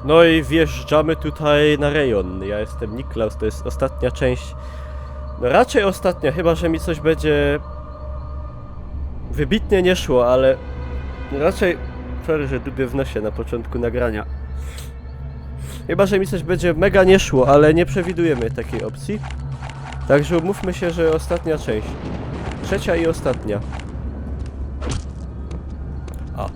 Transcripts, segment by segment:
No i wjeżdżamy tutaj na rejon. Ja jestem Niklaus, to jest ostatnia część. No raczej ostatnia, chyba że mi coś będzie wybitnie nie szło, ale raczej... Sorry, że dubię w nosie na początku nagrania. Chyba że mi coś będzie mega nie szło, ale nie przewidujemy takiej opcji. Także umówmy się, że ostatnia część. Trzecia i ostatnia. A.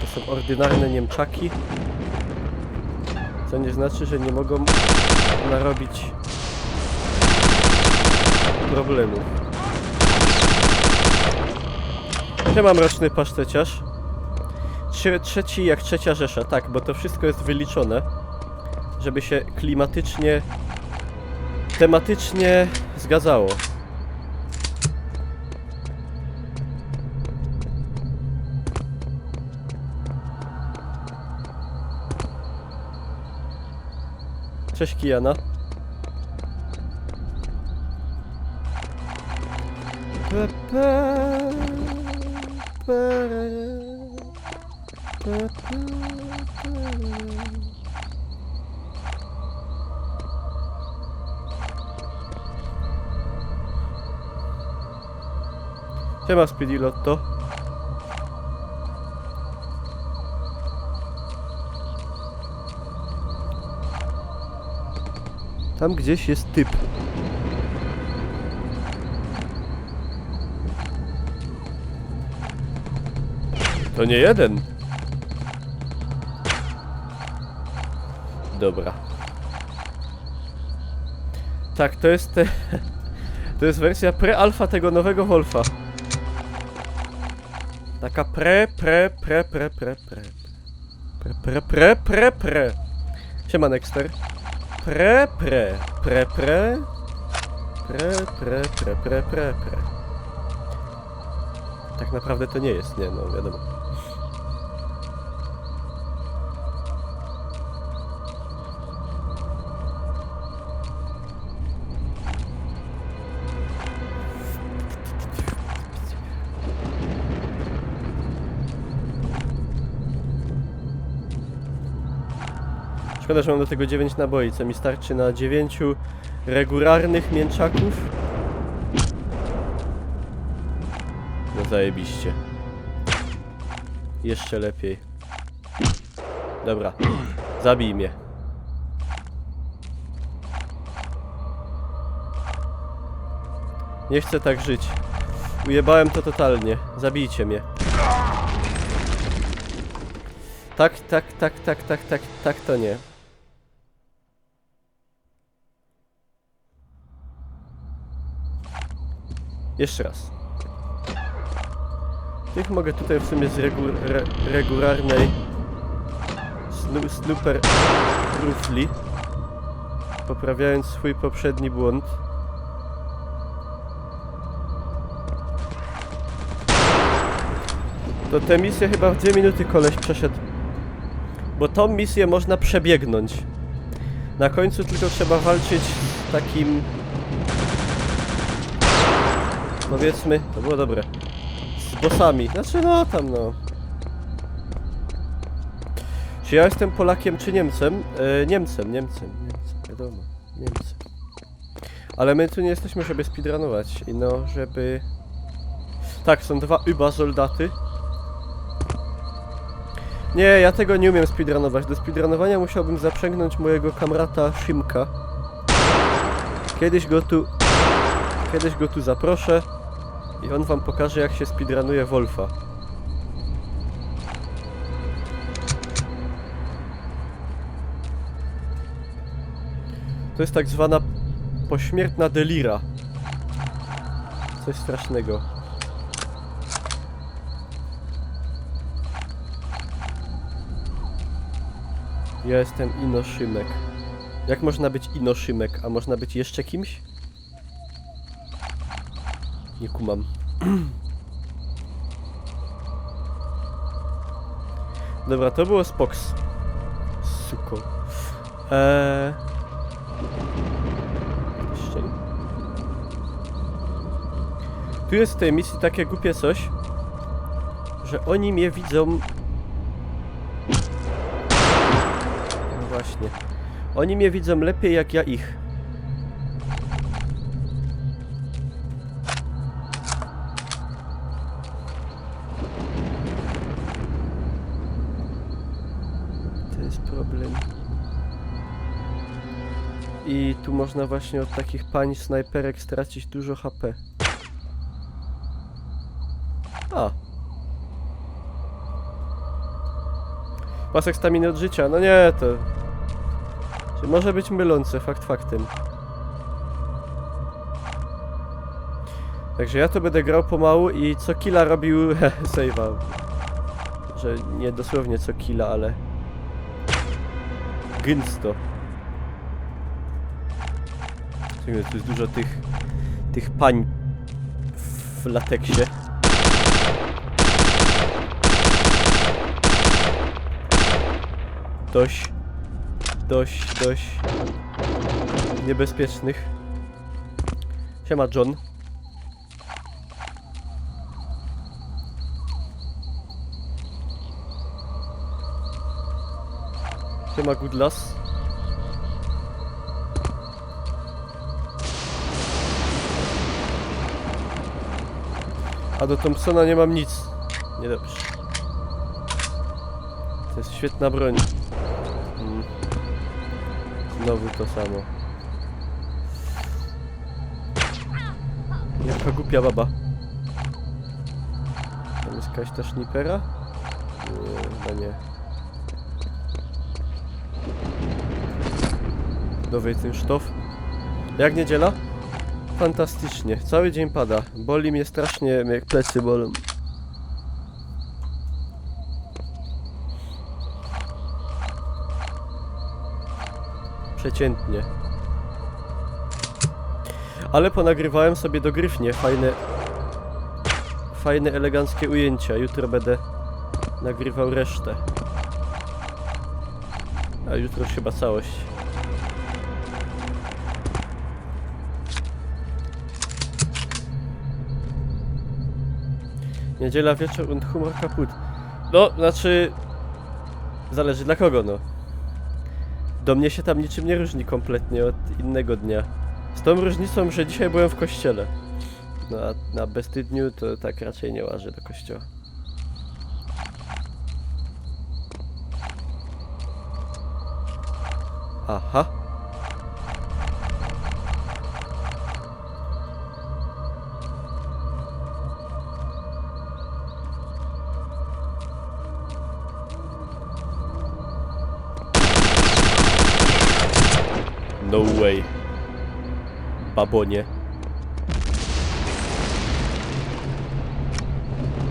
To są ordynarne Niemczaki. Co nie znaczy, że nie mogą narobić problemów. Ja mam roczny paszteciarz. Trzeci jak trzecia Rzesza, tak, bo to wszystko jest wyliczone, żeby się klimatycznie, tematycznie zgadzało. Cześć Kijana. Siema Speedy Lotto. Tam gdzieś jest typ. To nie jeden. Dobra. Tak, to jest to jest wersja pre-alfa tego nowego Wolfa. Taka pre. Siema Nexter. Pre. Tak naprawdę to nie jest, nie, no wiadomo. Szkoda, że mam do tego 9 naboi, co mi starczy na 9 regularnych mięczaków. No zajebiście. Jeszcze lepiej. Dobra, zabij mnie. Nie chcę tak żyć. Ujebałem to totalnie. Zabijcie mnie. Tak to nie. Jeszcze raz. Tych mogę tutaj w sumie z regularnej snooper rufli, poprawiając swój poprzedni błąd. To tę misję chyba w 2 minuty koleś przeszedł. Bo tą misję można przebiegnąć. Na końcu tylko trzeba walczyć z takim... Powiedzmy, to było dobre. Z bossami. Znaczy no tam no. Czy ja jestem Polakiem czy Niemcem? Niemcem, wiadomo. Niemcem. Ale my tu nie jesteśmy, żeby speedrunować. I no, żeby... Tak, są 2 soldaty. Nie, ja tego nie umiem speedrunować. Do speedrunowania musiałbym zaprzęgnąć mojego kamrata Szymka. Kiedyś go tu zaproszę i on wam pokaże, jak się speedrunuje Wolfa. To jest tak zwana pośmiertna delira. Coś strasznego. Ja jestem Ino Szymek. Jak można być Ino Szymek? A można być jeszcze kimś? Nie kumam. Dobra, to było Spox. Suko. Jeszcze. Tu jest w tej misji takie głupie coś, że oni mnie widzą... No właśnie. Oni mnie widzą lepiej jak ja ich. To jest problem. I tu można właśnie od takich pań snajperek stracić dużo HP. A. Pasek staminy od życia. No nie, to... Czy może być mylące, fakt faktem. Także ja to będę grał pomału i co killa robił save'a. Że nie dosłownie co killa, ale... Gęsto. Tu jest dużo tych pań w lateksie. Dość niebezpiecznych. Siema John. Siema Goodlas. A do Thompsona nie mam nic. Niedobrze. To jest świetna broń. Znowu to samo. Jaka głupia baba. Tam jest jakaś ta snipera? Nie, chyba nie. Nowy ten sztof. Jak niedziela? Fantastycznie. Cały dzień pada. Boli mnie strasznie, jak plecy bolą. Przeciętnie. Ale ponagrywałem sobie dogrywnie fajne, eleganckie ujęcia. Jutro będę nagrywał resztę. A jutro już chyba całość. Niedziela wieczór und humor kaput. No, znaczy... Zależy dla kogo, no. Do mnie się tam niczym nie różni kompletnie od innego dnia. Z tą różnicą, że dzisiaj byłem w kościele. No a na beztydniu to tak raczej nie łażę do kościoła. Aha. No way. Babonie.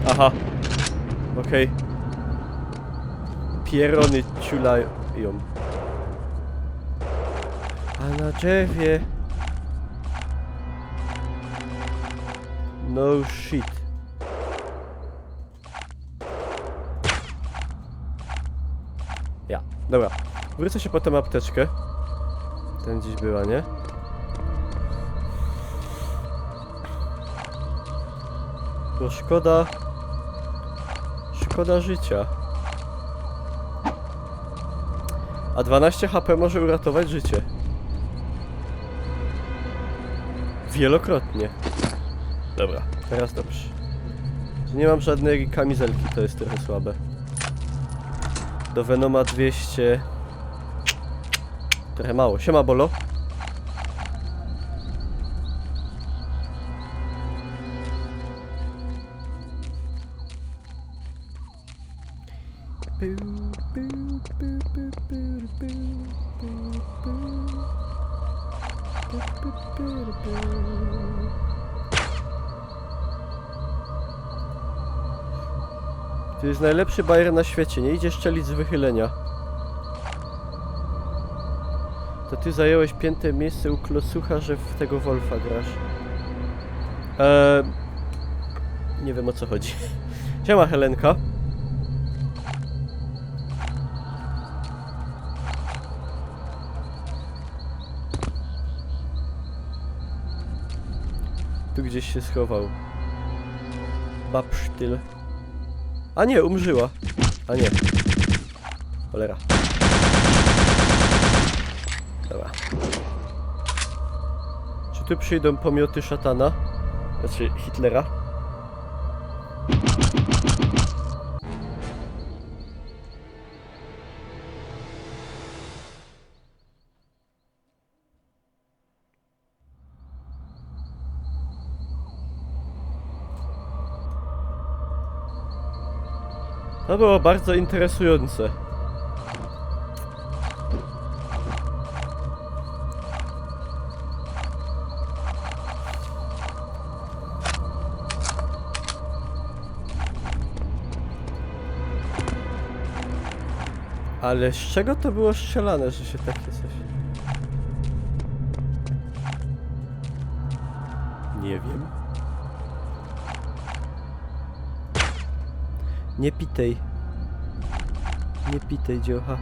Aha. Okej. Pierony ciulają. A na drzewie. No shit. Ja. Dobra. Wrócę się po tę apteczkę. Ten gdzieś była, nie? To szkoda... Szkoda życia. A 12 HP może uratować życie. Wielokrotnie. Dobra, teraz dobrze. Nie mam żadnej kamizelki, to jest trochę słabe. Do Venoma 200... Trochę mało. Siema Bolo. To jest najlepszy bajer na świecie. Nie idzie strzelić z wychylenia. To ty zająłeś 5. miejsce u Klocucha, że w tego Wolfa grasz. Nie wiem o co chodzi. Siema Helenka. Tu gdzieś się schował. Babsztyl. A nie, umrzyła. A nie. Cholera. Dobra. Czy tu przyjdą pomioty szatana? Znaczy Hitlera? To było bardzo interesujące. Ale z czego to było strzelane, że się takie coś... Nie wiem. Nie pitej. Nie pitej, dziocha.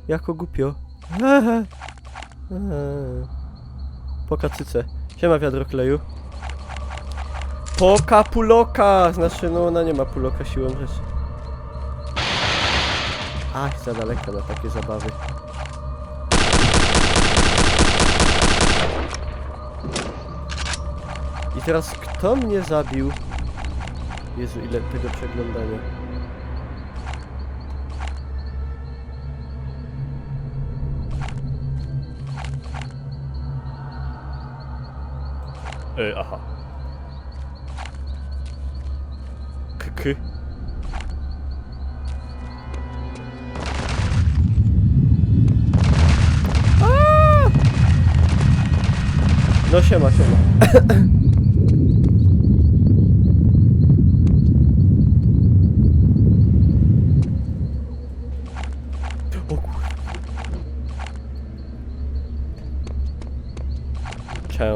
Jako głupio. Po kacyce. Siema wiadrokleju. Poka puloka! Znaczy, no ona nie ma puloka siłą rzeczy. Ach, za daleko na takie zabawy. I teraz kto mnie zabił? Jezu, ile tego przeglądania. Aha. K. No siema. O kur... Cię.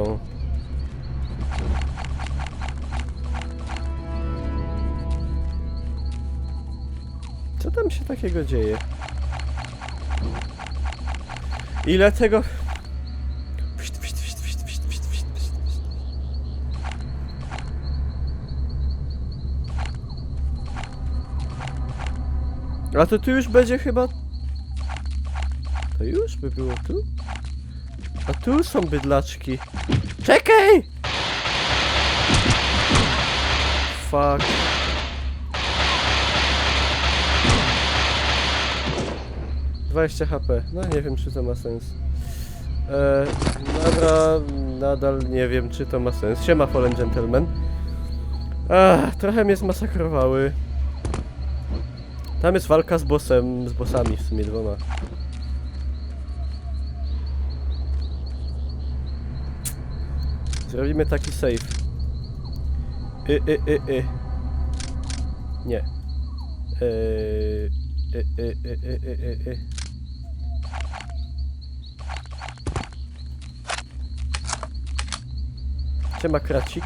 Co tam się takiego dzieje? Ile tego... A to tu już będzie chyba... To już by było tu? A tu są bydlaczki. Czekaj! Fuck. ...20 HP. No nie wiem, czy to ma sens. Dobra, nadal nie wiem, czy to ma sens. Siema, Fallen Gentleman. Trochę mnie zmasakrowały. Tam jest walka z bossem, z bossami w sumie dwoma. Zrobimy taki save. Nie. Siema, kracik.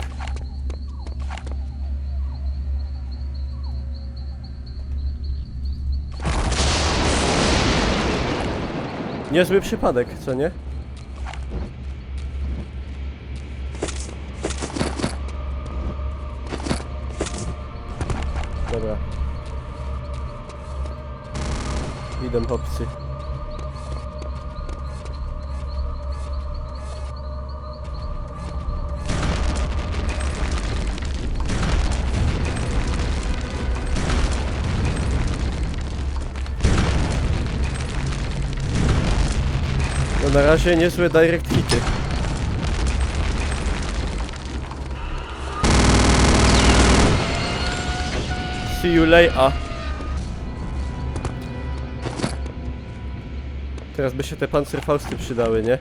Niezły przypadek, co nie? Dobra. Idę chłopcy. No na razie niezłe direct hity. See you later. Teraz by się te Panzerfausty przydały, nie?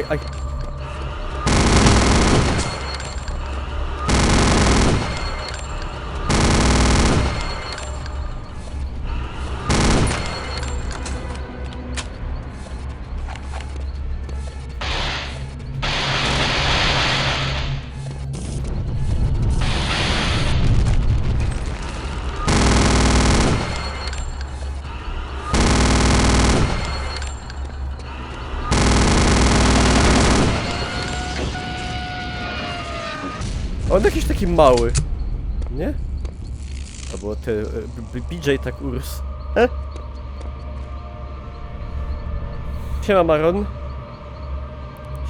Aj. On jakiś taki mały. Nie? Albo te... BJ tak urósł. Siema Maron.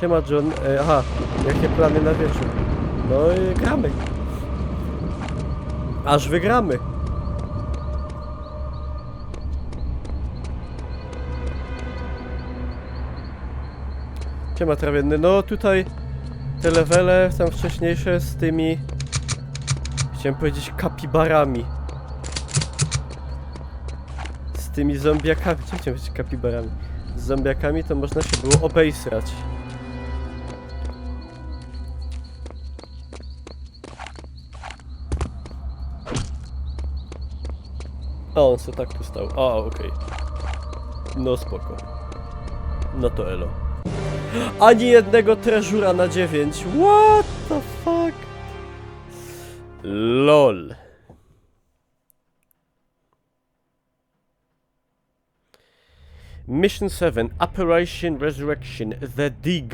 Siema John. Aha, jakie plany na wieczór? No gramy. Aż wygramy. Siema trawienny. No tutaj te levele tam wcześniejsze z tymi... Chciałem powiedzieć kapibarami. Z tymi zombiakami. Co chciałem powiedzieć kapibarami? Z zombiakami to można się było obejsrać. O, on se tak tu stał. A, okej. No spoko. No to elo. Ani jednego treżura na 9. What the fuck? LOL. Mission 7. Operation Resurrection. The Dig.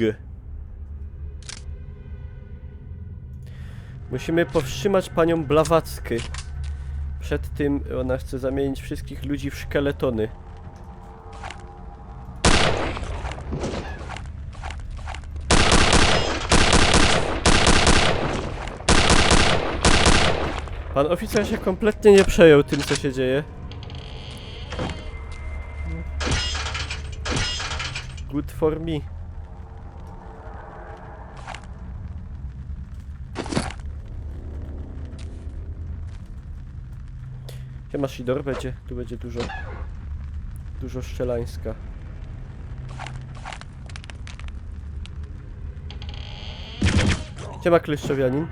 Musimy powstrzymać panią Blawackę. Przed tym ona chce zamienić wszystkich ludzi w szkeletony. Pan oficer się kompletnie nie przejął tym, co się dzieje. Good for me. Siema Shidor, tu będzie dużo szczelańska. Siema Kleszczowianin.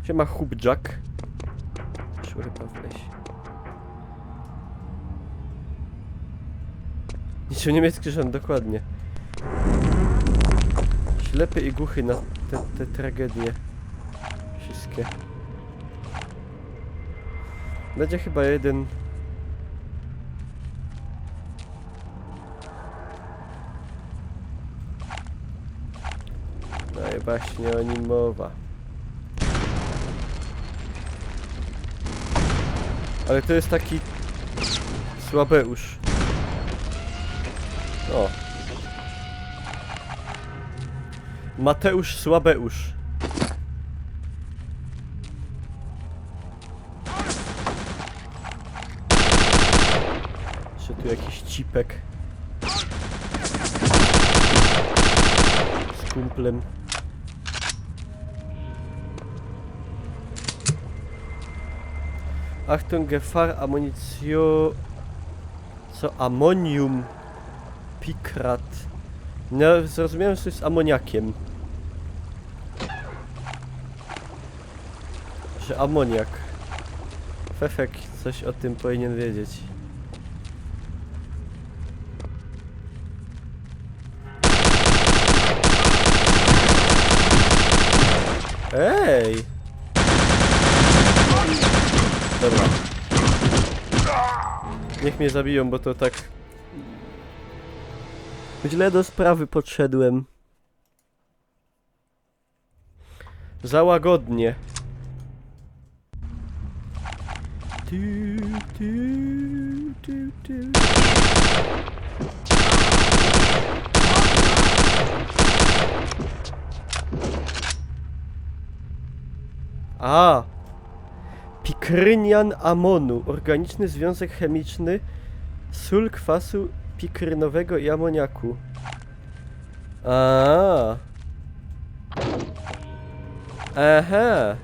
Siema Hubjack. Szły chyba w lesie. Niczym niemiecki rząd, dokładnie. Ślepy i głuchy na te tragedie. Wszystkie. Będzie chyba jeden... No i właśnie o nim mowa. Ale to jest taki... Słabeusz. O. Mateusz Słabeusz. Jeszcze tu jakiś cipek. Z kumplem. Achtung, Gefahr, Amunition... Co? Ammonium Pikrat. No, zrozumiałem, że to jest amoniakiem. Że amoniak. Fefek coś o tym powinien wiedzieć. Ej! Dobra. Niech mnie zabiją, bo to tak... Źle do sprawy podszedłem. Za łagodnie. A! Pikrynian amonu. Organiczny związek chemiczny. Sól kwasu pikrynowego i amoniaku. A. Aha.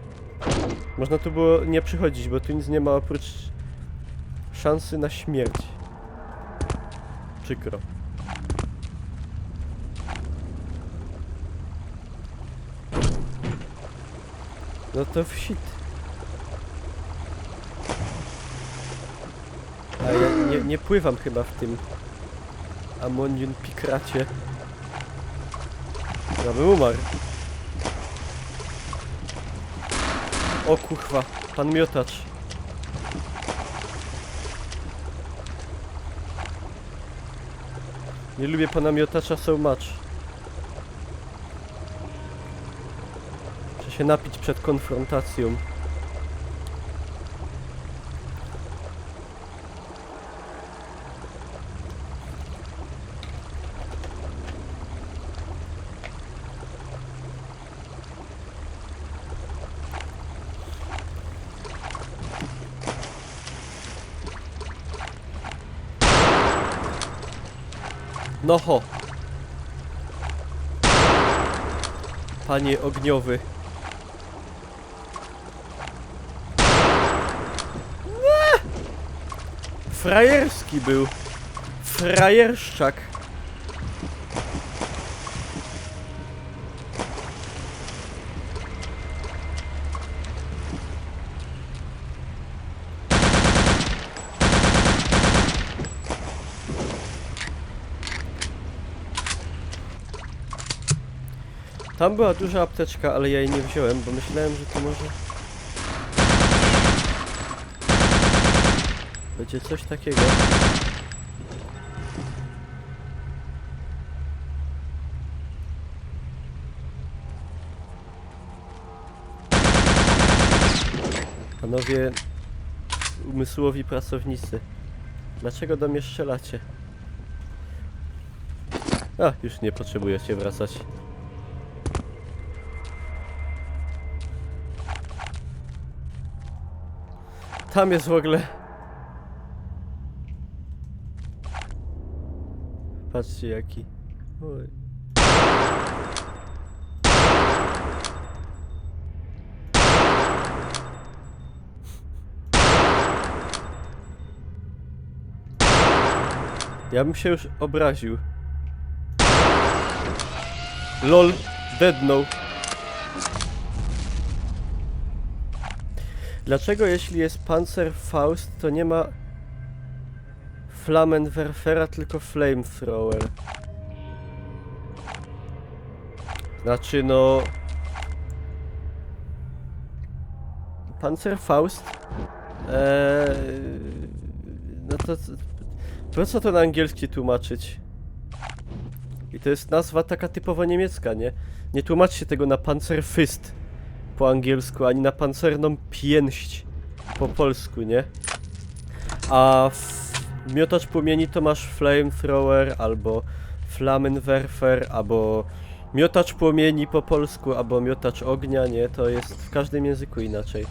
Można tu było nie przychodzić, bo tu nic nie ma oprócz szansy na śmierć. Przykro. No to wsit. A ja nie pływam chyba w tym Ammonium Pikracie. Ja bym umarł. O kurwa, pan miotacz. Nie lubię pana miotacza so much. się napić przed konfrontacją. No ho! Panie ogniowy. Nie! Frajerski był. Frajerszczak. Tam była duża apteczka, ale ja jej nie wziąłem, bo myślałem, że to może... będzie coś takiego. Panowie umysłowi pracownicy, dlaczego do mnie strzelacie? A, już nie potrzebujecie wracać. Tam jest w ogóle... Patrzcie jaki... Oj. Ja bym się już obraził. LOL, deadnął. Dlaczego jeśli jest Panzerfaust, to nie ma Flammenwerfera, tylko Flamethrower? Znaczy no... Panzerfaust? No to... Po co to na angielski tłumaczyć? I to jest nazwa taka typowo niemiecka, nie? Nie tłumaczcie tego na Panzerfist po angielsku, ani na pancerną pięść po polsku, nie? A miotacz płomieni to masz Flamethrower, albo Flammenwerfer, albo miotacz płomieni po polsku, albo miotacz ognia, nie? To jest w każdym języku inaczej.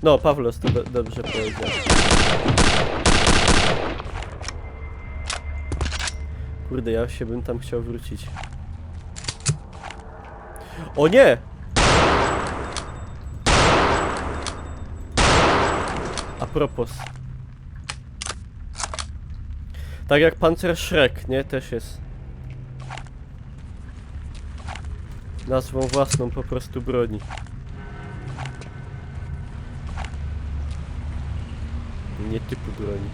No, Pawlos to dobrze powiedział. Kurde, ja się bym tam chciał wrócić. O nie! A propos. Tak jak Panzerschreck, nie? Też jest nazwą własną po prostu broni. Nie typu broni.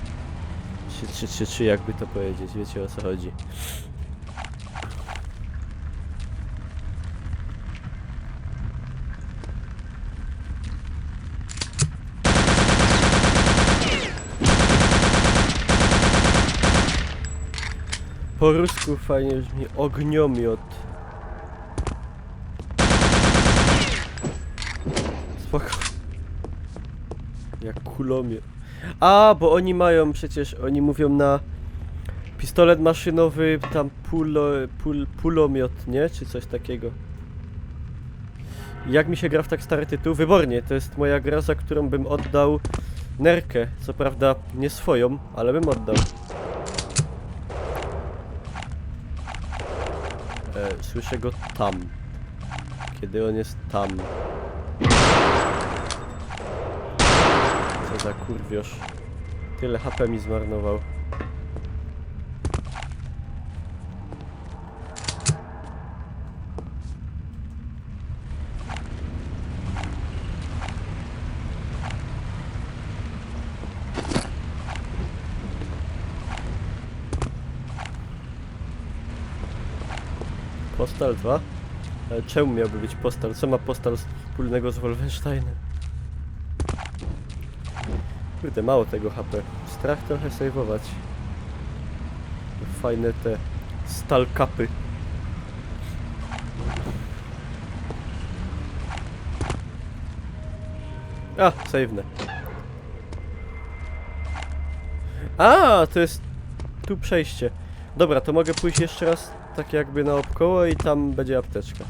Czy jakby to powiedzieć, wiecie o co chodzi. Po rusku fajnie brzmi ogniomiot. Spoko. Jak kulomiot. A, bo oni mają przecież, oni mówią na pistolet maszynowy, tam pulomiot, nie? Czy coś takiego. Jak mi się gra w tak stary tytuł? Wybornie, to jest moja gra, za którą bym oddał nerkę. Co prawda nie swoją, ale bym oddał. Słyszę go tam. Kiedy on jest tam. Co za kurwiosz. Tyle HP mi zmarnował. Postal 2? Ale czemu miałby być Postal? Co ma Postal wspólnego z Wolfensteinem? Kurde, mało tego HP. Strach trochę save'ować. Fajne te Stal kapy. A, save'ne. A, to jest tu przejście. Dobra, to mogę pójść jeszcze raz tak jakby naokoło i tam będzie apteczka.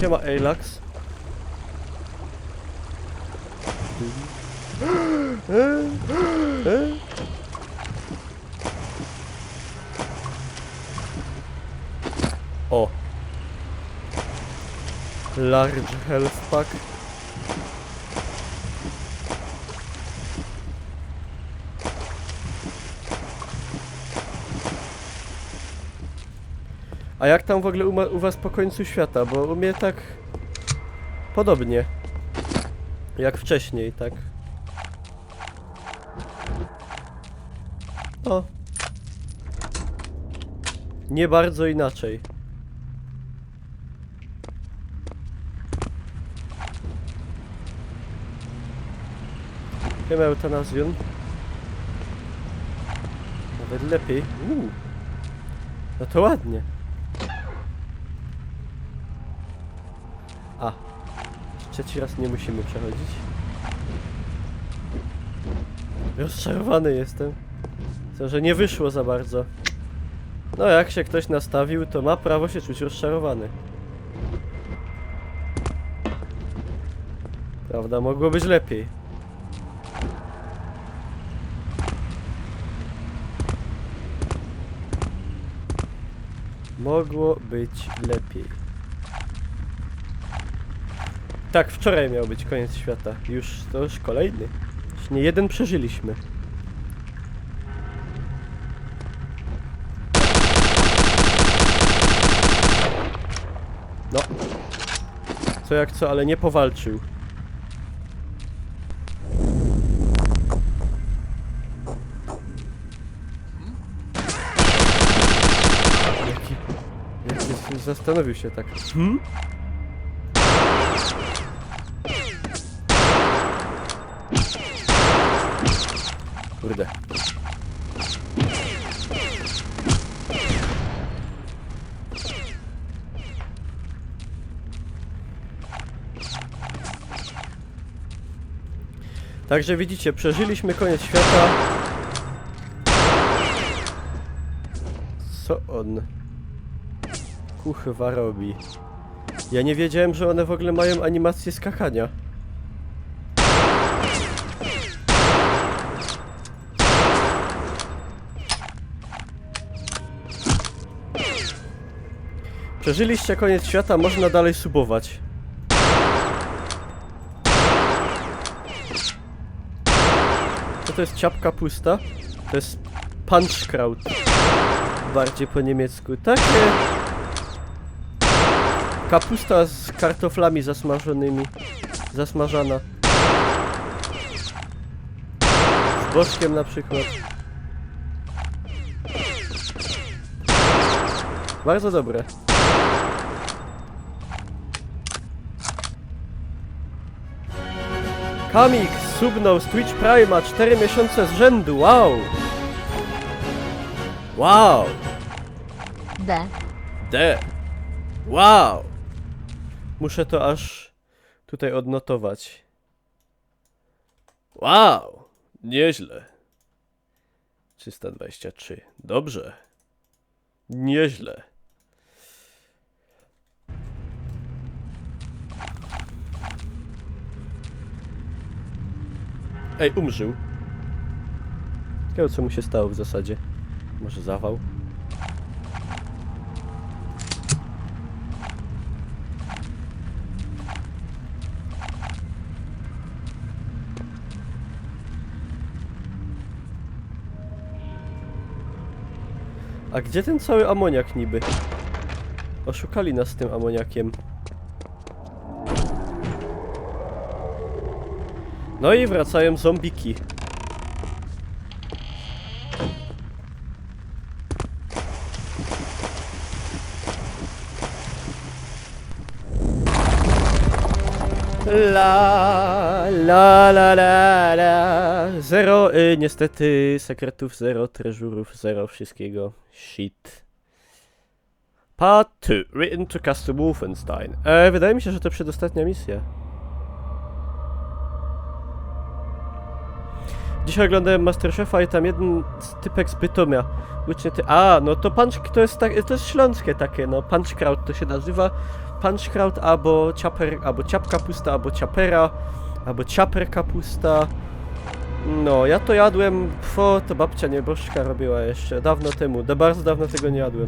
Siema Ejlax. O. Large health pack. A jak tam w ogóle u was po końcu świata? Bo u mnie tak podobnie jak wcześniej, tak? O. Nie bardzo inaczej. Chyba eutanazjon. Nawet lepiej. No to ładnie. A. Trzeci raz nie musimy przechodzić. Rozczarowany jestem. To, że nie wyszło za bardzo. No jak się ktoś nastawił, to ma prawo się czuć rozczarowany. Prawda, mogło być lepiej. Mogło być lepiej. Tak, wczoraj miał być koniec świata. To już kolejny. Już nie jeden przeżyliśmy. No. Co jak co, ale nie powalczył. Jaki zastanowił się tak. Kurde. Także widzicie, przeżyliśmy koniec świata. Co on kuchwa robi? Ja nie wiedziałem, że one w ogóle mają animację skakania. Przeżyliście koniec świata, można dalej subować. Co to jest ciapka pusta? To jest Punchkraut. Bardziej po niemiecku. Takie... Kapusta z kartoflami zasmażonymi. Zasmażana. Z boczkiem na przykład. Bardzo dobre. Kamik subnął z Twitch Prima 4 miesiące z rzędu, wow! Wow! D. Wow! Muszę to aż tutaj odnotować. Wow! Nieźle. 323. Dobrze. Nieźle. Ej, umrzył. Ciekawe, co mu się stało w zasadzie. Może zawał? A gdzie ten cały amoniak niby? Oszukali nas z tym amoniakiem. No i wracają zombiki. La la la la la. Zero, niestety sekretów, zero treżurów, zero wszystkiego. Shit. Part 2. Written to Castle Wolfenstein. Wydaje mi się, że to przedostatnia misja. Dzisiaj oglądałem Masterchefa i tam jeden typek z Bytomia. No to to jest śląskie takie, no. Punchkraut to się nazywa. Punchkraut albo ciap kapusta, albo ciapera, albo ciaper kapusta. No, ja to jadłem, to babcia nieboszczka robiła jeszcze, dawno temu, bardzo dawno tego nie jadłem.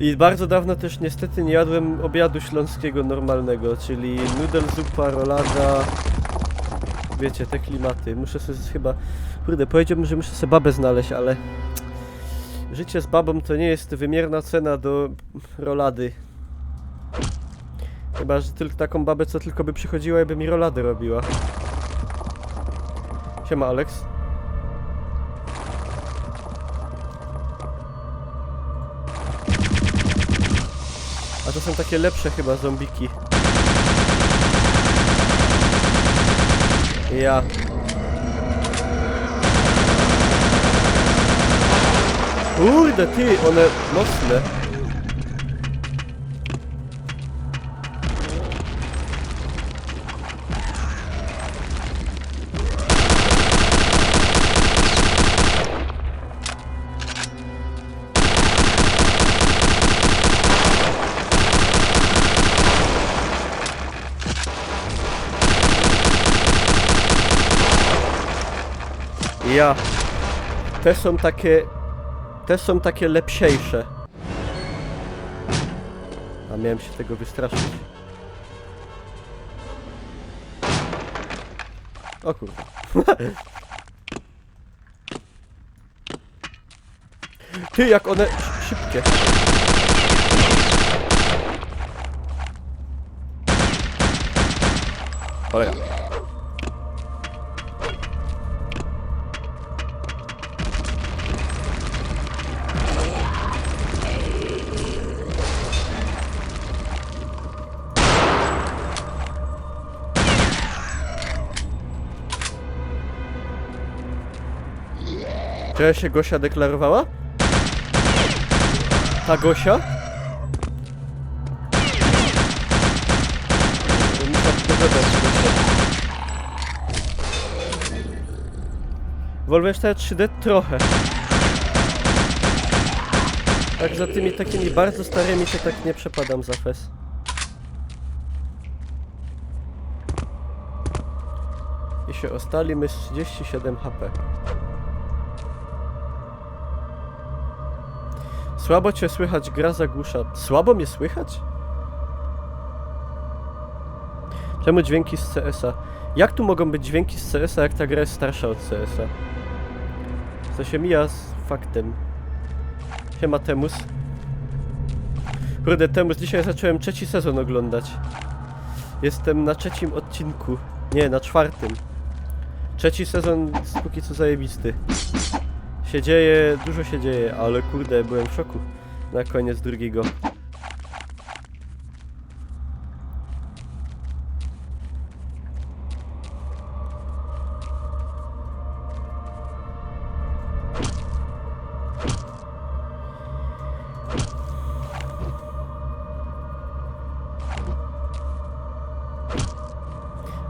I bardzo dawno też niestety nie jadłem obiadu śląskiego normalnego, czyli nudel, zupa, rolada. Wiecie, te klimaty. Muszę sobie chyba... Kurde, powiedziałbym, że muszę sobie babę znaleźć, ale... Życie z babą to nie jest wymierna cena do rolady. Chyba, że tylko taką babę, co tylko by przychodziła i by mi roladę robiła. Siema, Alex. A to są takie lepsze chyba zombiki. Ja. Kurde, ty, one mocne. Ja. Te są takie lepsiejsze. A miałem się tego wystraszyć. O kurwa. Ty, jak one szybkie. Cholera. Czy się Gosia deklarowała? Ta Gosia? Wolfenstein 3D trochę. Tak za tymi takimi bardzo starymi to tak nie przepadam za fes. I się ostalimy z 37 HP. Słabo cię słychać, gra zagłusza. Słabo mnie słychać? Czemu dźwięki z CS-a? Jak tu mogą być dźwięki z CS-a, jak ta gra jest starsza od CS-a? Co się mija z faktem. Siema Temus. Kurde, Temus, dzisiaj zacząłem 3. sezon oglądać. Jestem na 3. odcinku. Nie, na 4. 3. sezon póki co zajebisty. Się dzieje, dużo się dzieje, ale kurde, byłem w szoku na koniec drugiego.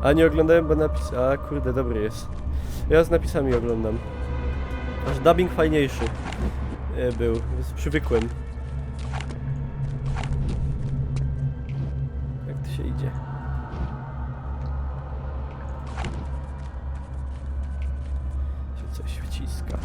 A nie oglądałem, bo napis... A kurde, dobry jest. Ja z napisami oglądam. Aż dubbing fajniejszy był, więc przywykłem. Jak to się idzie? Się coś wciska.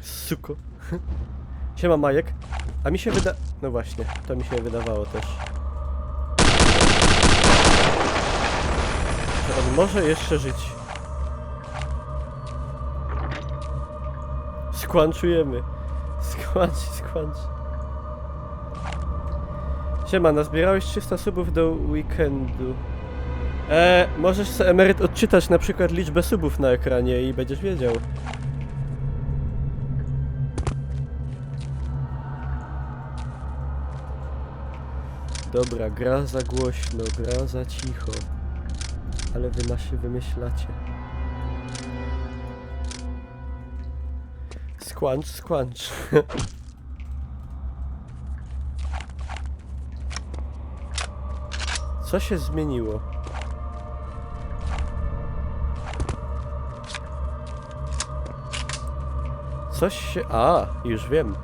Suko. Siema Majek. A mi się no właśnie, to mi się wydawało też. Że on może jeszcze żyć. Skłanczujemy. Skłancz. Siema, nazbierałeś 300 subów do weekendu. Możesz sobie, emeryt, odczytać na przykład liczbę subów na ekranie i będziesz wiedział. Dobra, gra za głośno, gra za cicho. Ale wy na się wymyślacie. Squanch, squanch. Co się zmieniło? Coś się... A, już wiem.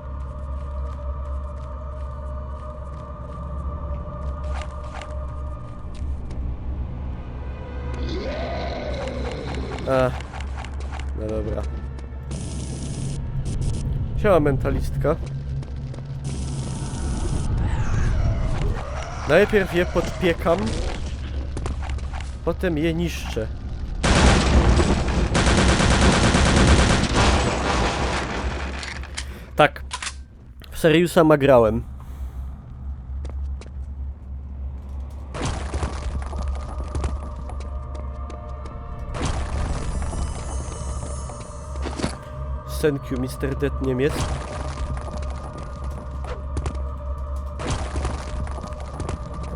A, no dobra. Siema, mentalistka. Najpierw je podpiekam, potem je niszczę. Tak. W Seriusama grałem. Thank you, Mr. Dead Niemiec.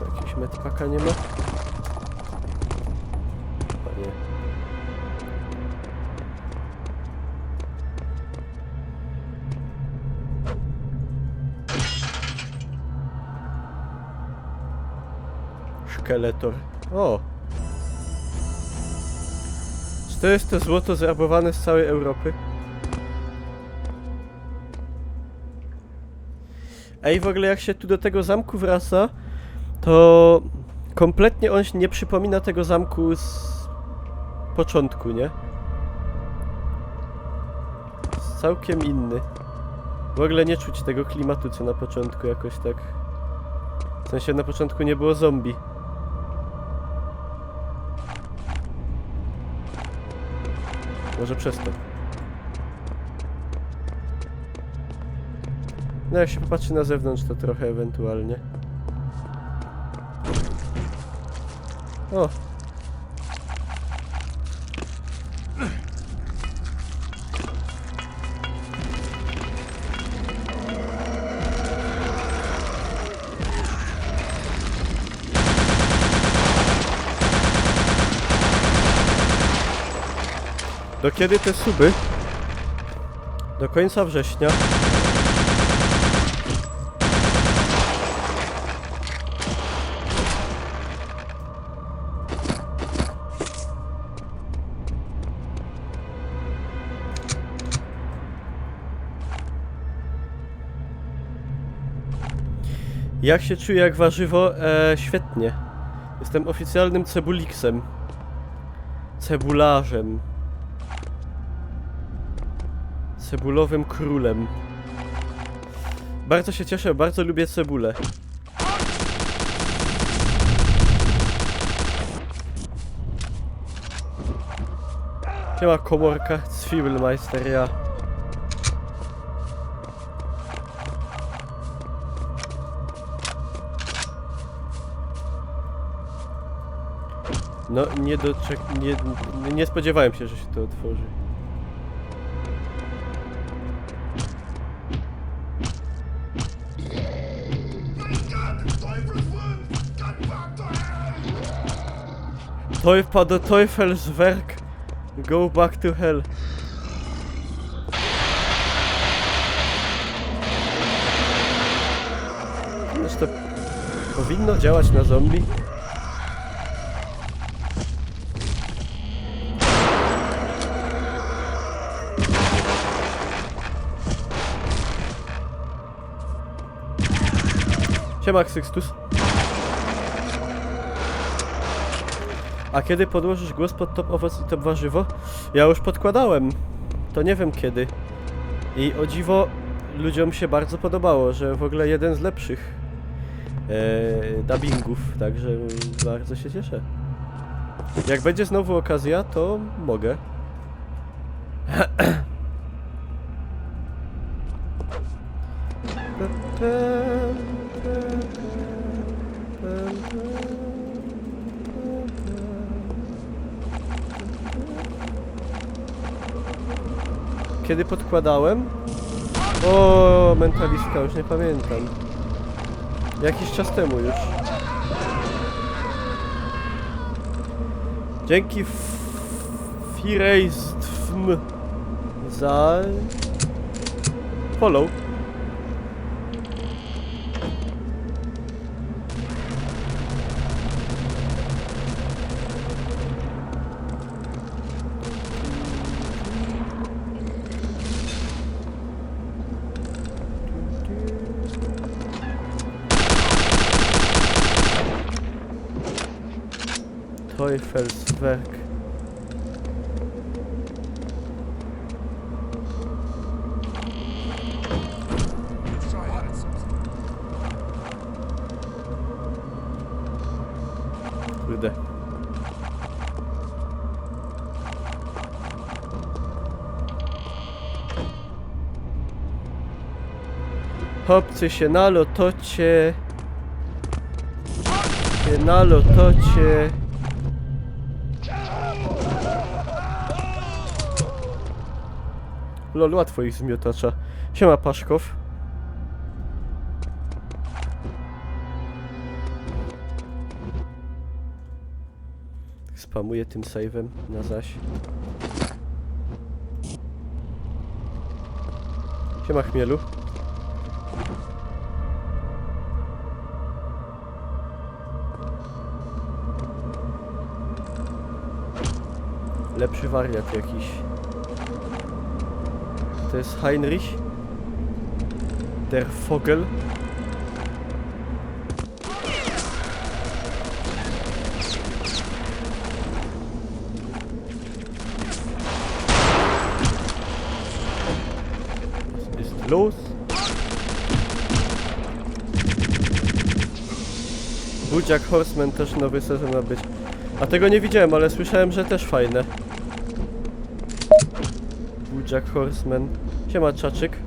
Jakiegoś medpaka nie ma? Chyba nie. Szkieletor. O! Czy to jest to złoto zrabowane z całej Europy? Ej, w ogóle jak się tu do tego zamku wraca, to kompletnie on nie przypomina tego zamku z początku, nie? Jest całkiem inny. W ogóle nie czuć tego klimatu, co na początku jakoś tak. W sensie na początku nie było zombie. Może przez to. No jak się popatrzy na zewnątrz, to trochę ewentualnie. O! Do kiedy te suby? Do końca września. Jak się czuję jak warzywo? Świetnie. Jestem oficjalnym cebuliksem. Cebularzem. Cebulowym królem. Bardzo się cieszę, bardzo lubię cebulę. Siema komorka, Zwiebelmeister, ja. No, nie spodziewałem się, że się to otworzy. Teufelswerk, go back to hell. Zresztą powinno działać na zombie. Siema, Sixtus. A kiedy podłożysz głos pod top owoc i top warzywo? Ja już podkładałem. To nie wiem kiedy. I o dziwo ludziom się bardzo podobało, że w ogóle jeden z lepszych dubbingów, także bardzo się cieszę. Jak będzie znowu okazja, to mogę. Kiedy podkładałem? O, mentalistka, już nie pamiętam. Jakiś czas temu już. Dzięki Firejstwm za follow. Teufelswerk. Kurde. Chłopcy się na lotocie. Się na lotocie. Lol, łatwo ich zmiotacza. Siema, Paszkow. Spamuję tym save'em na zaś. Siema, Chmielu. Lepszy wariat jakiś. To jest Heinrich der Vogel. Was ist los? BoJack Horseman też nowy sezon ma być. A tego nie widziałem, ale słyszałem, że też fajne. BoJack Horseman. Siema, Czaczyk.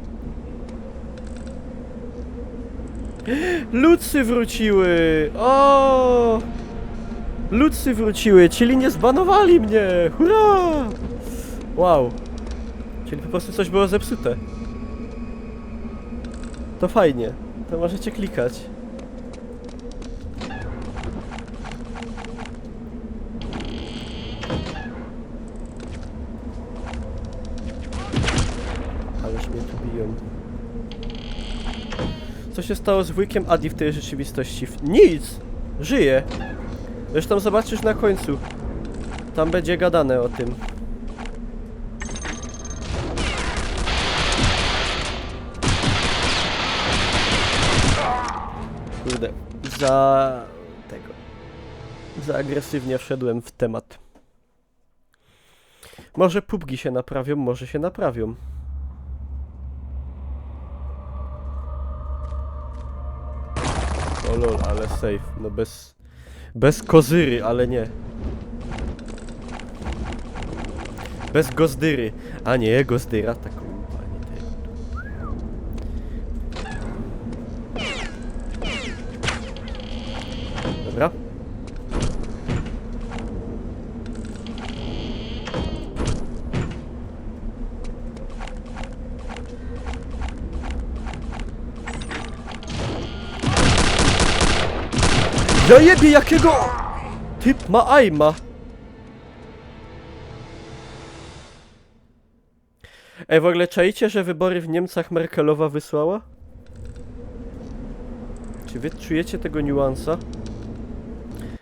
Lucy wróciły! O! Lucy wróciły, czyli nie zbanowali mnie! Hurra! Wow. Czyli po prostu coś było zepsute. To fajnie. To możecie klikać. Ależ mnie tu biją. Co się stało z wujkiem Adi w tej rzeczywistości? Nic! Żyje! Zresztą zobaczysz na końcu. Tam będzie gadane o tym. Kurde. Za agresywnie wszedłem w temat. Może pubgi się naprawią, może się naprawią. O lol, ale safe. No bez kozyry, ale nie. Bez gozdyry. A nie, gozdyra taką. Dobra. Ja jebie, jakiego typ ma aima. Ej, w ogóle czaicie, że wybory w Niemcach Merkelowa wysłała? Czy wy czujecie tego niuansa?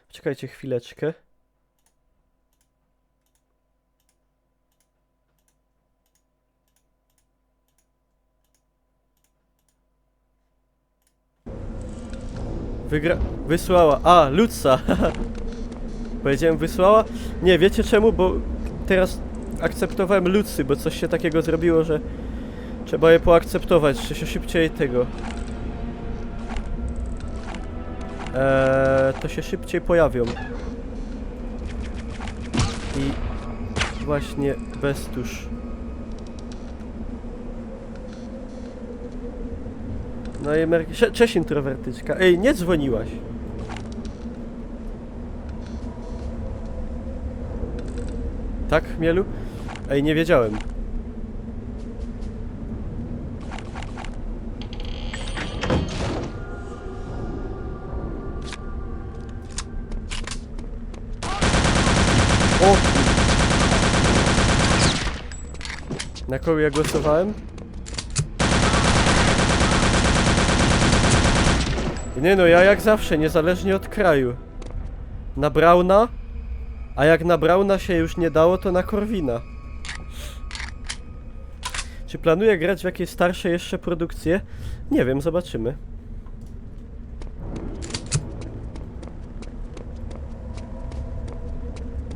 Czekajcie chwileczkę. Wysłała. A, Lutza. Powiedziałem wysłała? Nie, wiecie czemu? Bo teraz akceptowałem Lucy, bo coś się takiego zrobiło, że trzeba je poakceptować, że się szybciej tego. To się szybciej pojawią. I właśnie Bestusz. No i cześć introwertyczka. Ej, nie dzwoniłaś. Tak, Chmielu? Ej, nie wiedziałem. O! Na kogo ja głosowałem? Nie no, ja jak zawsze, niezależnie od kraju. Na Brauna, a jak na Brauna się już nie dało, to na Korwina. Czy planuję grać w jakieś starsze jeszcze produkcje? Nie wiem, zobaczymy.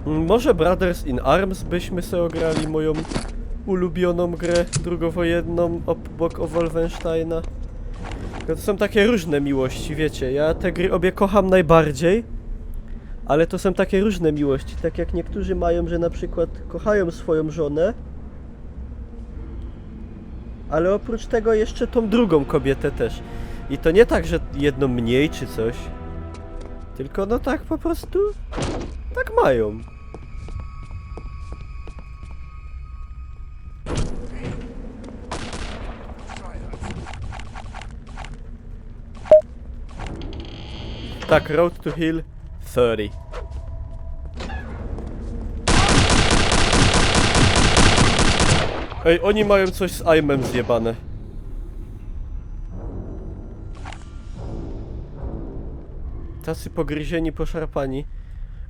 Może Brothers in Arms byśmy sobie ograli, moją ulubioną grę drugowojenną obok o Wolfensteina. To są takie różne miłości, wiecie, ja te gry obie kocham najbardziej, ale to są takie różne miłości, tak jak niektórzy mają, że na przykład kochają swoją żonę, ale oprócz tego jeszcze tą drugą kobietę też. I to nie tak, że jedną mniej czy coś, tylko no tak po prostu, tak mają. Tak, Road to Hill 30. Ej, oni mają coś z aimem zjebane. Tacy pogryzieni, poszarpani.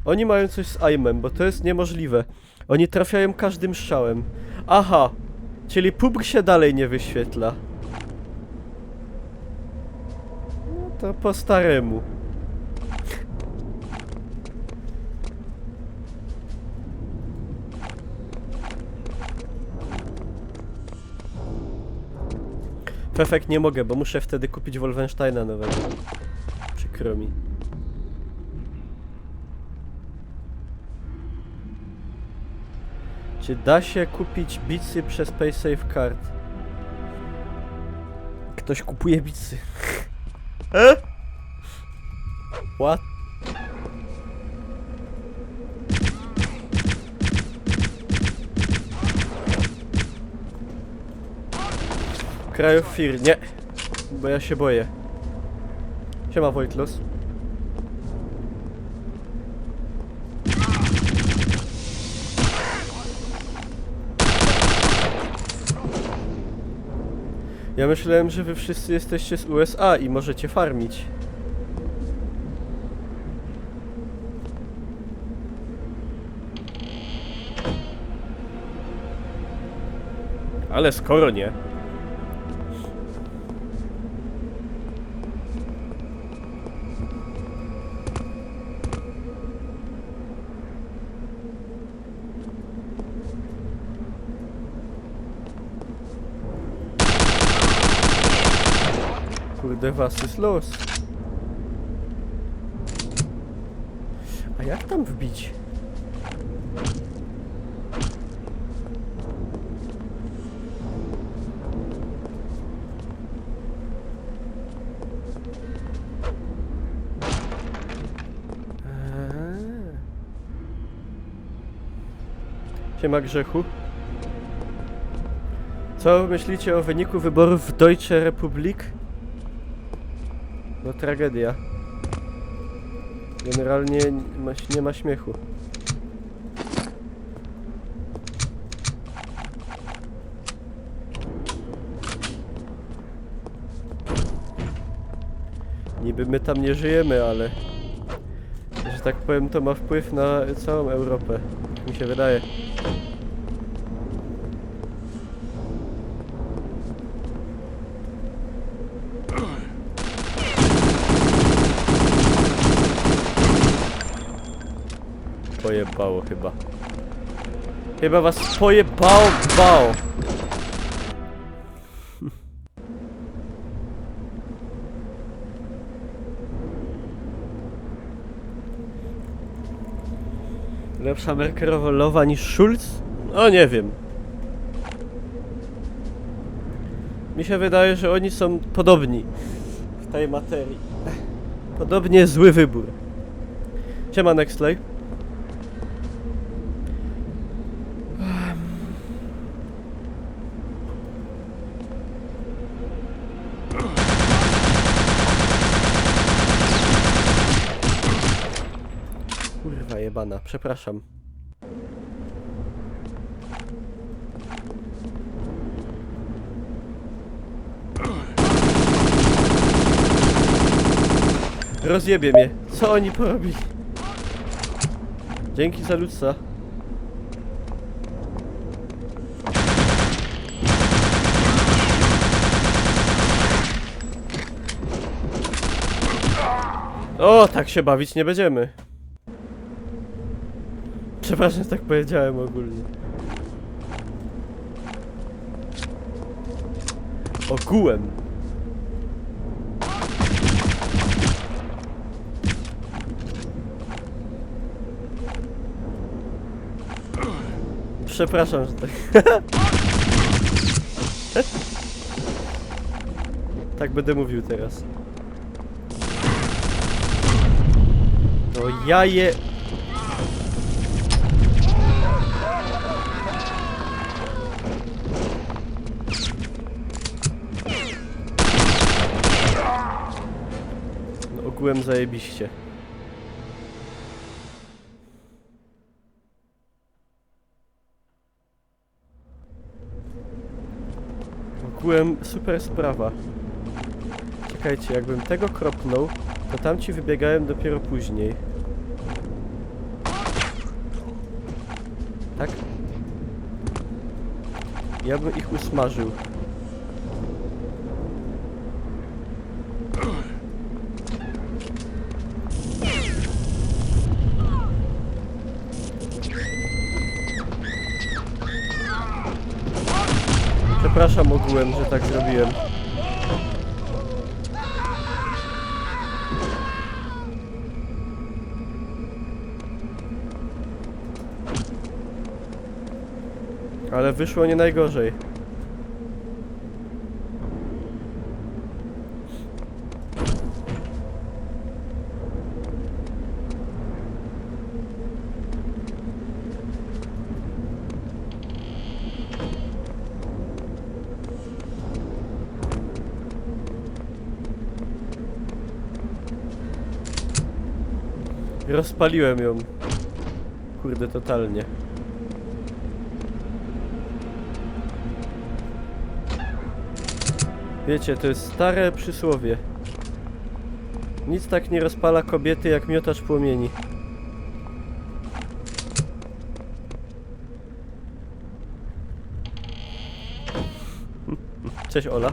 Oni mają coś z aimem, bo to jest niemożliwe. Oni trafiają każdym strzałem. Aha, czyli PUBG się dalej nie wyświetla. No to po staremu. W efekt nie mogę, bo muszę wtedy kupić Wolfensteina nowego. Przykro mi. Czy da się kupić bicy przez PaySafe Card? Ktoś kupuje bicy. What? Cry of Fear, nie. Bo ja się boję. Siema Wojtlos. Ja myślałem, że wy wszyscy jesteście z USA i możecie farmić. Ale skoro nie. Kurde, was jest los. A jak tam wbić? Siema Grzechu. Co myślicie o wyniku wyborów w Deutsche Republik? No tragedia. Generalnie nie ma śmiechu. Niby my tam nie żyjemy, ale że tak powiem, to ma wpływ na całą Europę, jak mi się wydaje. Pojebało chyba. Chyba was pojebało, bało. Lepsza Merkelowa niż Schulz? No nie wiem. Mi się wydaje, że oni są podobni w tej materii. Podobnie zły wybór. Siema Nextlay. Kurwa jebana, przepraszam. Rozjebie mnie. Co oni porobili? Dzięki za ludca. O, tak się bawić nie będziemy. Przepraszam, że tak powiedziałem ogólnie. Ogółem. Przepraszam, że tak. Tak będę mówił teraz. No jaje. No ogółem zajebiście. Ogółem super sprawa. Czekajcie, jakbym tego kropnął, to tamci wybiegałem dopiero później. Tak? Ja bym ich usmażył. Przepraszam ogółem, że tak zrobiłem. Ale wyszło nie najgorzej. Rozpaliłem ją. Kurde, totalnie. Wiecie, to jest stare przysłowie. Nic tak nie rozpala kobiety jak miotacz płomieni. Cześć Ola.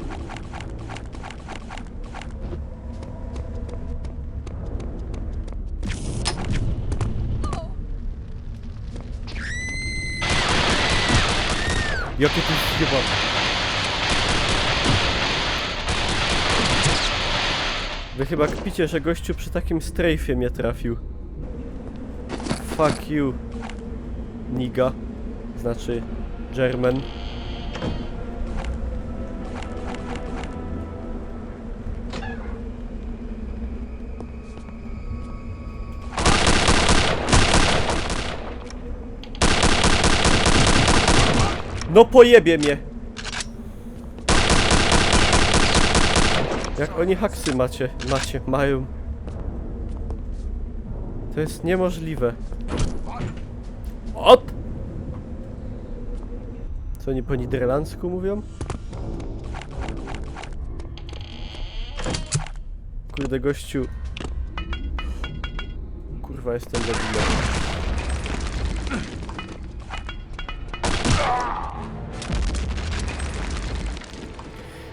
Jakie to jest zjebane. Wy chyba kpicie, że gościu przy takim strajfie mnie trafił. Fuck you. Niga. Znaczy German. No pojebie mnie! Jak oni haksy mają. To jest niemożliwe. Op! Co oni po niderlandzku mówią? Kurde gościu. Kurwa, jestem debilem.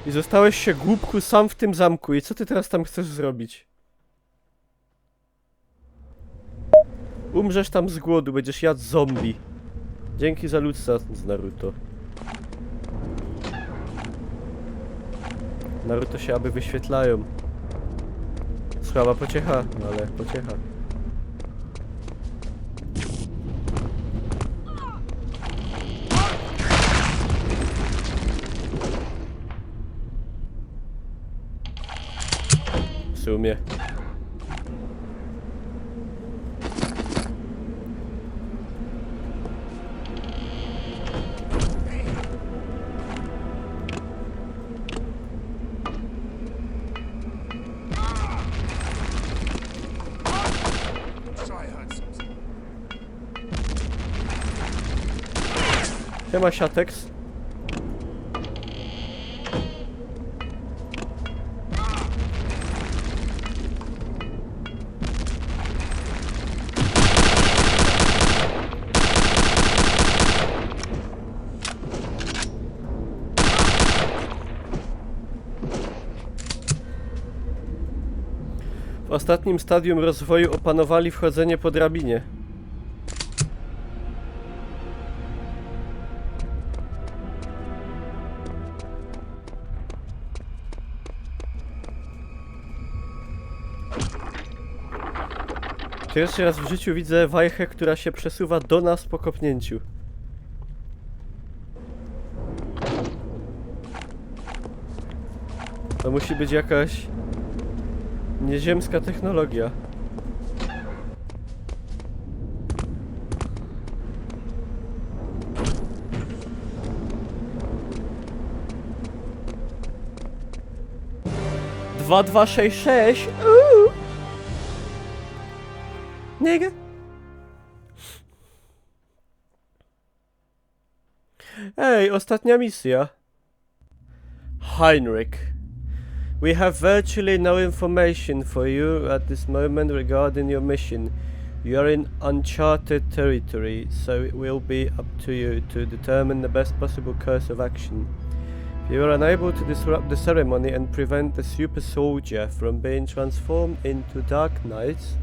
I zostałeś się, głupku, sam w tym zamku. I co ty teraz tam chcesz zrobić? Umrzesz tam z głodu, będziesz jadł zombie. Dzięki za ludca z Naruto. Naruto się aby wyświetlają. Słaba pociecha, no ale pociecha. W sumie. Siema Siatex. ostatnim stadium rozwoju opanowali wchodzenie po drabinie. Pierwszy raz w życiu widzę wajchę, która się przesuwa do nas po kopnięciu. To musi być jakaś nieziemska technologia. Dwa, 2, 6, 6. Nigga. Ej, ostatnia misja. Heinrich. We have virtually no information for you at this moment regarding your mission. You are in uncharted territory, so it will be up to you to determine the best possible course of action. If you are unable to disrupt the ceremony and prevent the super soldier from being transformed into Dark Knights,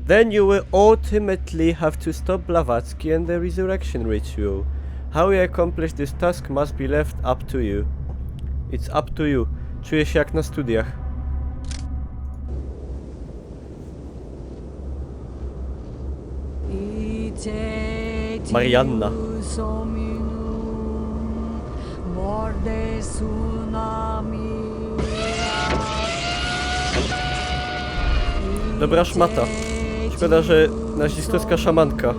then you will ultimately have to stop Blavatsky and the resurrection ritual. How you accomplish this task must be left up to you. It's up to you. Czuję się jak na studiach. Marianna. Dobra szmata. Szkoda, że nazistowska szamanka.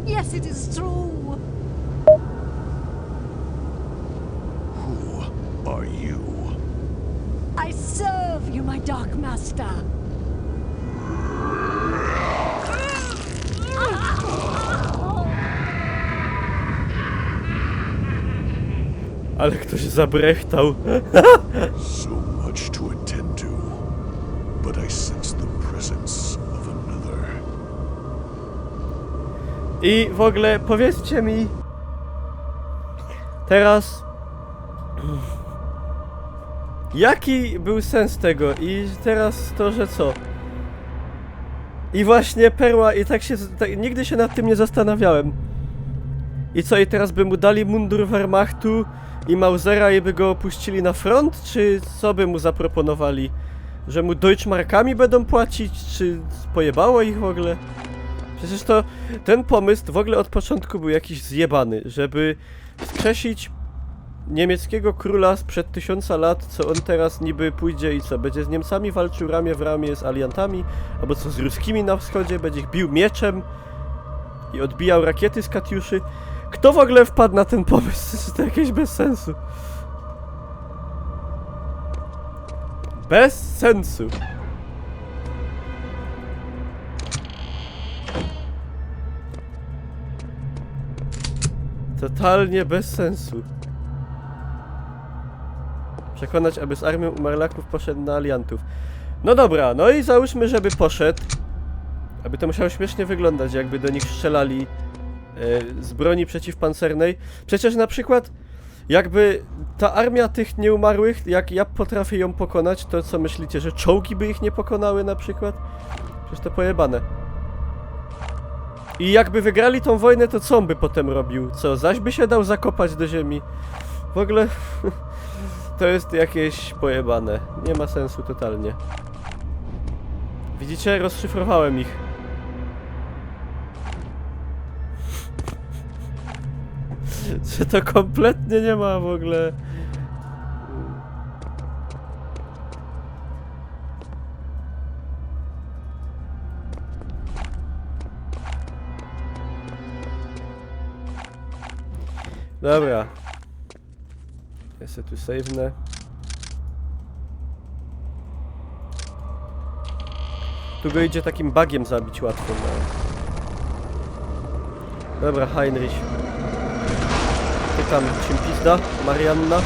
Yes, it is true. Who are you? I serve you, my Dark Master. Ale ktoś zabrechtał. So much to attend to, but I sense the presence of another. I w ogóle powiedzcie mi teraz, jaki był sens tego? I teraz to, że co? I właśnie perła, i tak się, nigdy się nad tym nie zastanawiałem. I co, i teraz by mu dali mundur Wehrmachtu i Mausera i by go opuścili na front? Czy co by mu zaproponowali? Że mu Deutschmarkami będą płacić? Czy pojebało ich w ogóle? Przecież to, ten pomysł w ogóle od początku był jakiś zjebany, żeby wskrzesić niemieckiego króla sprzed 1000 lat, co on teraz niby pójdzie i co, będzie z Niemcami walczył ramię w ramię z aliantami, albo co, z ruskimi na wschodzie, będzie ich bił mieczem i odbijał rakiety z Katiuszy. Kto w ogóle wpadł na ten pomysł? To jakieś bez sensu. Bez sensu. Totalnie bez sensu. Przekonać, aby z armią umarlaków poszedł na aliantów. No dobra, no i załóżmy, żeby poszedł. Aby to musiało śmiesznie wyglądać, jakby do nich strzelali z broni przeciwpancernej. Przecież na przykład, jakby ta armia tych nieumarłych, jak ja potrafię ją pokonać, to co myślicie, że czołgi by ich nie pokonały na przykład? Przecież to pojebane. I jakby wygrali tą wojnę, to co on by potem robił? Co, zaś by się dał zakopać do ziemi? W ogóle to jest jakieś pojebane. Nie ma sensu totalnie. Widzicie? Rozszyfrowałem ich. Że to kompletnie nie ma w ogóle... Dobra. Ja se tu save'nę. Tu go idzie takim bugiem zabić łatwo. No. Dobra, Heinrich. Ty tam, czym pizda? Marianna?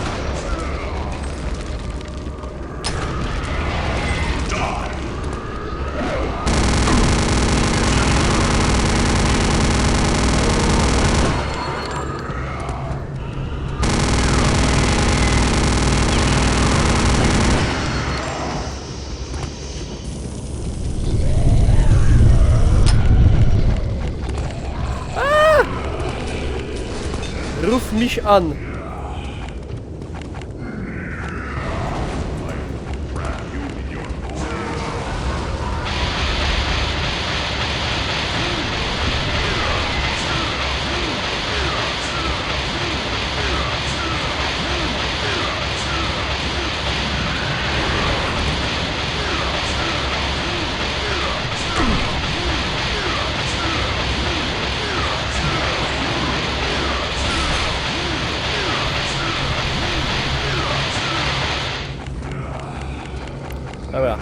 Ruf mich an! Dobra.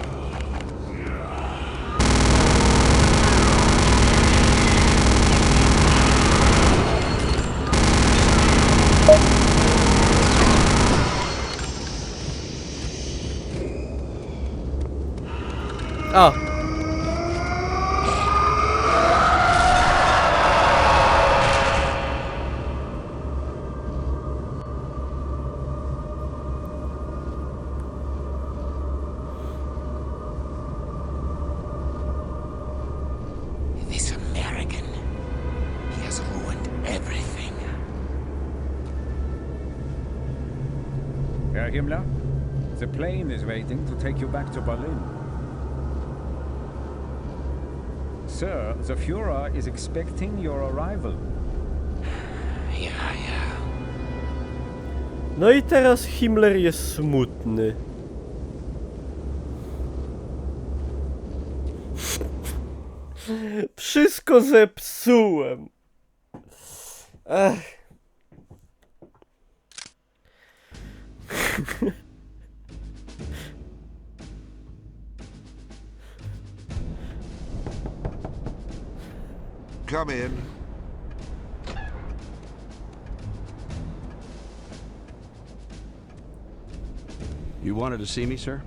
A! This American, he has ruined everything. Herr Himmler, the plane is waiting to take you back to Berlin. Sir, the Führer is expecting your arrival. Yeah. No i teraz Himmler jest smutny. Wszystko zepsułem. Ech. Come in. You wanted to see me, sir?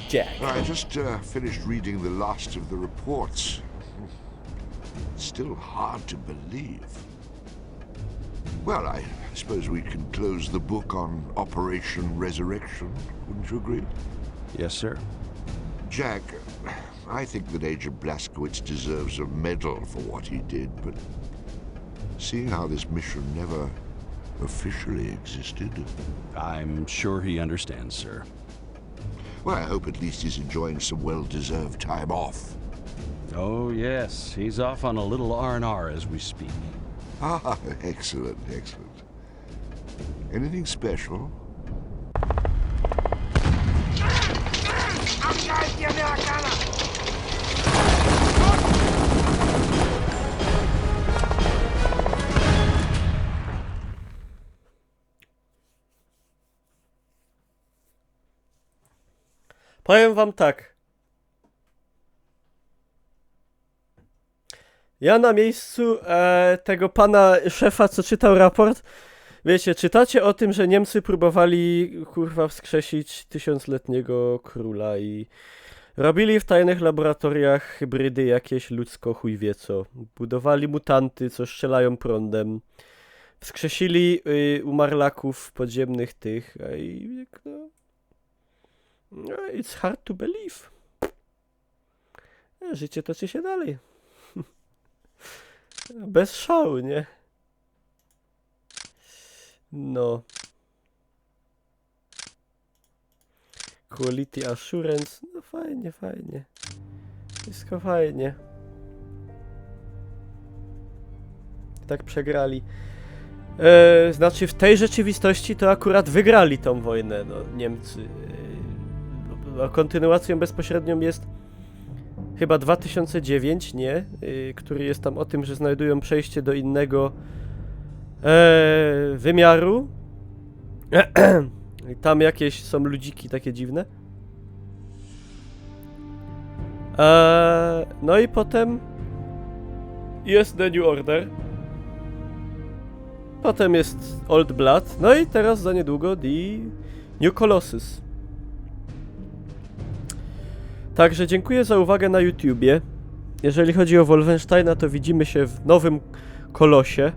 Jack. I just finished reading the last of the reports. Still hard to believe. Well, I suppose we can close the book on Operation Resurrection, wouldn't you agree? Yes, sir. Jack, I think that Agent Blazkowicz deserves a medal for what he did, but seeing how this mission never officially existed, I'm sure he understands, sir. well, I hope at least he's enjoying some well-deserved time off. Oh, yes. He's off on a little R&R as we speak. Ah, excellent. Anything special? Powiem wam tak. Ja na miejscu tego pana szefa, co czytał raport, wiecie, czytacie o tym, że Niemcy próbowali, kurwa, wskrzesić 1000-letniego króla i robili w tajnych laboratoriach hybrydy jakieś ludzko chuj wie co. Budowali mutanty, co strzelają prądem. Wskrzesili umarlaków podziemnych tych, a i no, it's hard to believe. Życie toczy się dalej. Bez szału, nie? No. Quality assurance. No fajnie. Wszystko fajnie. Tak przegrali. Znaczy w tej rzeczywistości to akurat wygrali tą wojnę, no, Niemcy. A kontynuacją bezpośrednią jest chyba 2009, nie? Który jest tam o tym, że znajdują przejście do innego wymiaru. I tam jakieś są ludziki takie dziwne. No i potem jest The New Order. Potem jest Old Blood. No i teraz za niedługo The New Colossus. Także dziękuję za uwagę na YouTubie. Jeżeli chodzi o Wolfensteina, to widzimy się w nowym Kolosie.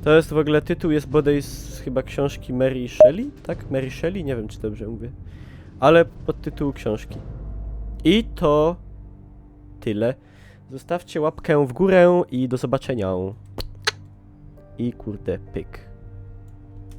To jest w ogóle tytuł, jest bodaj z chyba książki Mary Shelley, tak? Mary Shelley? Nie wiem, czy dobrze mówię. Ale podtytuł książki. I to tyle. Zostawcie łapkę w górę i do zobaczenia. I kurde, pyk.